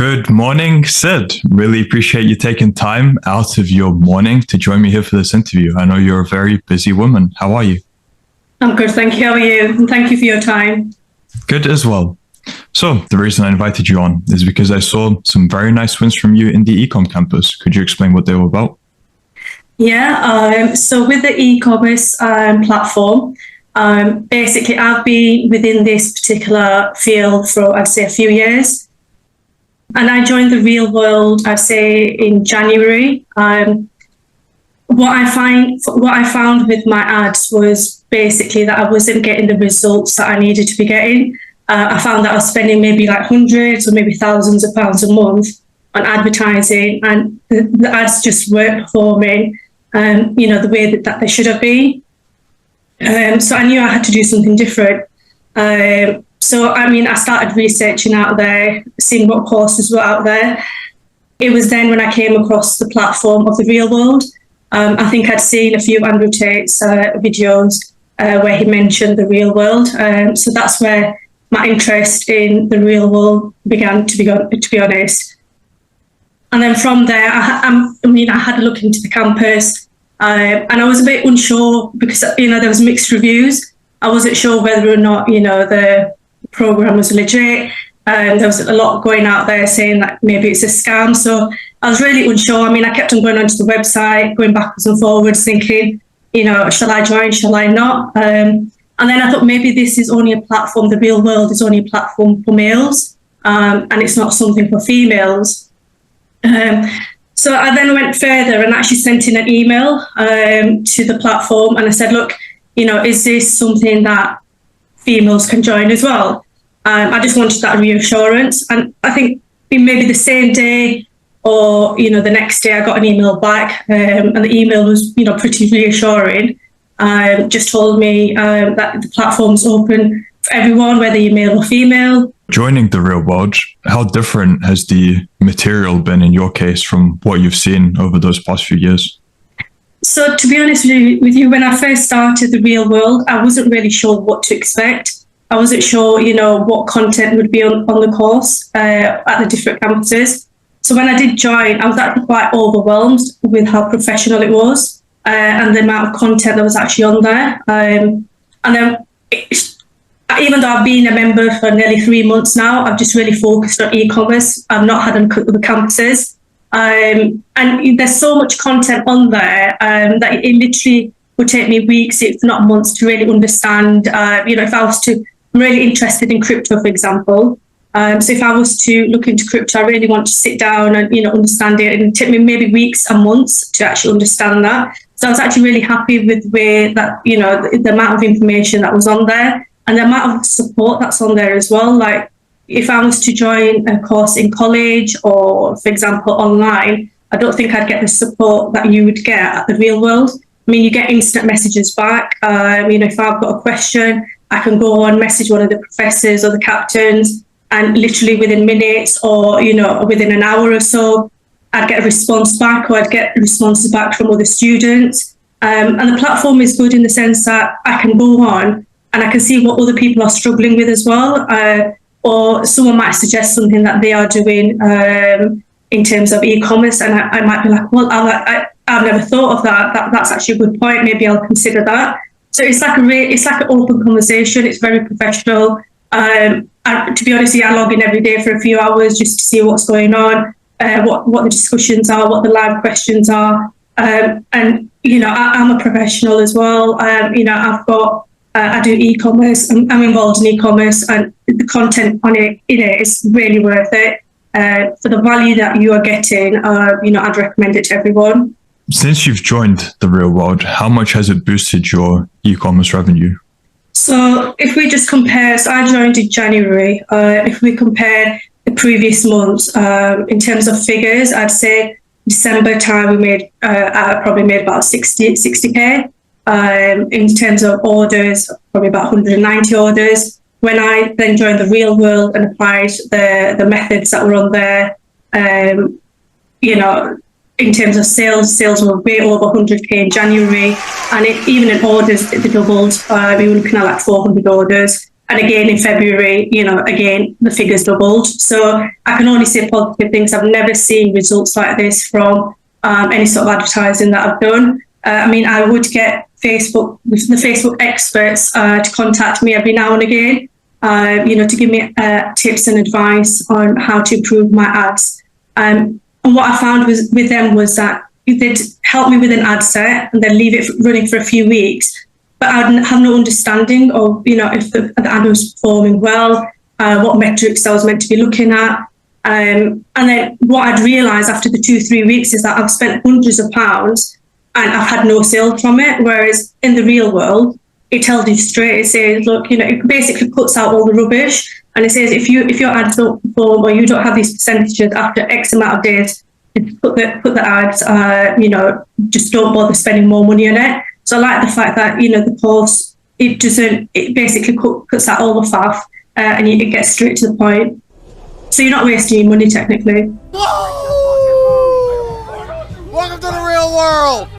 Good morning, Sid. Really appreciate you taking time out of your morning to join me here for this interview. I know you're a very busy woman. How are you? I'm good, thank you. How are you? And thank you for your time. Good as well. So the reason I invited you on is because I saw some very nice wins from you in the ecom campus. Could you explain what they were about? Yeah, so with the e-commerce platform, basically I've been within this particular field for, I'd say, a few years. And I joined the real world, I'd say, in January. What I found with my ads was basically that I wasn't getting the results that I needed to be getting. I found that I was spending maybe like hundreds or maybe thousands of pounds a month on advertising, and the ads just weren't performing, the way that they should have been. So I knew I had to do something different. I started researching out there, seeing what courses were out there. It was then when I came across the platform of the real world. I think I'd seen a few Andrew Tate's videos where he mentioned the real world. So that's where my interest in the real world began, to be honest. And then from there, I had a look into the campus, and I was a bit unsure because, there was mixed reviews. I wasn't sure whether or not, the program was legit. There was a lot going out there saying that maybe it's a scam. So I was really unsure. I kept on going onto the website, going backwards and forwards, thinking, shall I join? Shall I not? And then I thought maybe this is only a platform. The real world is only a platform for males, and it's not something for females. So I then went further and actually sent in an email to the platform, and I said, look, is this something that females can join as well? I just wanted that reassurance. And I think maybe the same day or, the next day I got an email back, and the email was, pretty reassuring. Just told me that the platform's open for everyone, whether you're male or female. Joining the real world, how different has the material been in your case from what you've seen over those past few years? So to be honest with you, when I first started the real world, I wasn't really sure what to expect. I wasn't sure, what content would be on the course at the different campuses. So when I did join, I was actually quite overwhelmed with how professional it was and the amount of content that was actually on there. And then even though I've been a member for nearly 3 months now, I've just really focused on e-commerce. I've not had a look at the campuses. And there's so much content on there that it literally would take me weeks, if not months, to really understand. If I was to, I'm really interested in crypto, for example. So if I was to look into crypto, I really want to sit down and, understand it. And it took me maybe weeks and months to actually understand that. So I was actually really happy with the way that, the amount of information that was on there and the amount of support that's on there as well. Like, if I was to join a course in college or, for example, online, I don't think I'd get the support that you would get at the real world. You get instant messages back. If I've got a question, I can go on, message one of the professors or the captains, and literally within minutes or, within an hour or so, I'd get a response back, or I'd get responses back from other students. And the platform is good in the sense that I can go on and I can see what other people are struggling with as well. Or someone might suggest something that they are doing in terms of e-commerce, and I might be like, well, I've never thought of that. That's actually a good point. Maybe I'll consider that. So it's like an open conversation. It's very professional. To be honest, I log in every day for a few hours just to see what's going on, what the discussions are, what the live questions are, and I'm a professional as well. I do e-commerce. I'm involved in e-commerce, and the content on it, is really worth it. For the value that you are getting, I'd recommend it to everyone. Since you've joined the real world, how much has it boosted your e-commerce revenue? So if we just compare, so I joined in January. If we compare the previous months, in terms of figures, I'd say December time I probably made about 60K. In terms of orders, probably about 190 orders. When I then joined the real world and applied the methods that were on there, in terms of sales were way over 100K in January, and even in orders, it doubled. We were looking at like 400 orders. And again, in February, again, the figures doubled. So I can only say positive things. I've never seen results like this from any sort of advertising that I've done. I would get the Facebook experts to contact me every now and again, to give me tips and advice on how to improve my ads. And what I found with them was that they'd help me with an ad set and then leave it running for a few weeks. But I have no understanding of, if the ad was performing well, what metrics I was meant to be looking at. And then what I'd realised after the 2-3 weeks is that I've spent hundreds of pounds and I've had no sales from it. Whereas in the real world, it tells you straight. It says, look, it basically cuts out all the rubbish. And it says, if your ads don't perform or you don't have these percentages after X amount of days, put the ads, just don't bother spending more money on it. So I like the fact that, the course, it basically cuts out all the faff and it gets straight to the point. So you're not wasting your money technically. Whoa! Welcome to the real world!